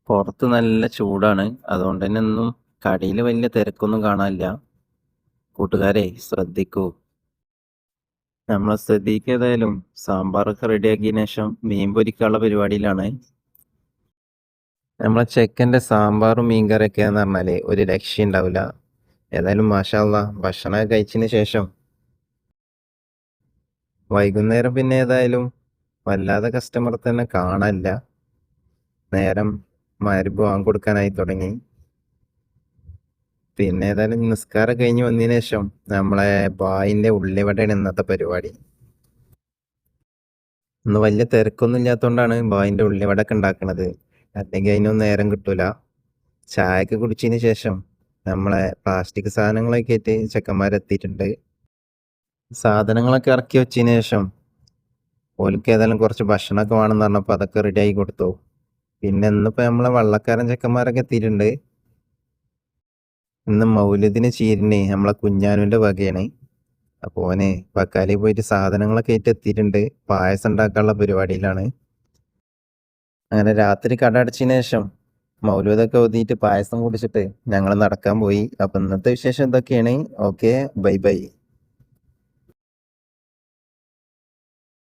പുറത്ത് നല്ല ചൂടാണ്. അതുകൊണ്ട് തന്നെ ഒന്നും കടയിൽ വലിയ തിരക്കൊന്നും കാണാനില്ല. കൂട്ടുകാരെ ശ്രദ്ധിക്കൂ. നമ്മളെ സ്ഥിതിക്ക് ഏതായാലും സാമ്പാറൊക്കെ റെഡിയാക്കിയതിനു ശേഷം മീൻ പൊരിക്കാനുള്ള പരിപാടിയിലാണ്. നമ്മളെ ചെക്കൻ്റെ സാമ്പാറും മീൻ കറിയൊക്കെയാന്ന് പറഞ്ഞാല് ഒരു രക്ഷയും ഉണ്ടാവില്ല. ഏതായാലും മാഷാ അള്ളാ ഭക്ഷണം കഴിച്ചതിന് ശേഷം വൈകുന്നേരം പിന്നെ ഏതായാലും വല്ലാതെ കസ്റ്റമർ തന്നെ കാണാനില്ല. നേരം മഗ്‌രിബ് ബാങ്ക് കൊടുക്കാനായി തുടങ്ങി. പിന്നെ ഏതായാലും നിസ്കാരം കഴിഞ്ഞ് വന്നതിന് ശേഷം നമ്മളെ ബായിന്റെ ഉള്ളിവടയാണ് ഇന്നത്തെ പരിപാടി. ഇന്ന് വലിയ തിരക്കൊന്നും ഇല്ലാത്തതുകൊണ്ടാണ് ബായിന്റെ ഉള്ളിവടയൊക്കെ ഉണ്ടാക്കണത്. അല്ലെങ്കിൽ അതിനൊന്നും നേരം കിട്ടൂല. ചായയൊക്കെ കുടിച്ചതിന് ശേഷം നമ്മളെ പ്ലാസ്റ്റിക് സാധനങ്ങളൊക്കെ ആയിട്ട് ചെക്കന്മാരെത്തിയിട്ടുണ്ട്. സാധനങ്ങളൊക്കെ ഇറക്കി വെച്ചതിന് ശേഷം ഓൽക്ക് ഏതായാലും കുറച്ച് ഭക്ഷണമൊക്കെ വേണമെന്ന് പറഞ്ഞപ്പോൾ അതൊക്കെ റെഡിയാക്കി കൊടുത്തു. പിന്നെ ഇന്നിപ്പോൾ നമ്മളെ വള്ളക്കാരൻ ചെക്കന്മാരൊക്കെ എത്തിയിട്ടുണ്ട്. ഇന്ന് മൗലിദിന് ചീരിന് നമ്മളെ കുഞ്ഞാനുവിന്റെ വകയാണ്. അപ്പോൾ ഓന് ബക്കാലയിൽ പോയിട്ട് സാധനങ്ങളൊക്കെ ആയിട്ട് എത്തിയിട്ടുണ്ട്. പായസം ഉണ്ടാക്കാനുള്ള പരിപാടിയിലാണ്. അങ്ങനെ രാത്രി കട അടച്ചതിന് ശേഷം മൗലൂദൊക്കെ ഓതിയിട്ട് പായസം കുടിച്ചിട്ട് ഞങ്ങൾ നടക്കാൻ പോയി. അപ്പം ഇന്നത്തെ വിശേഷം എന്തൊക്കെയാണ്? Okay, bye bye.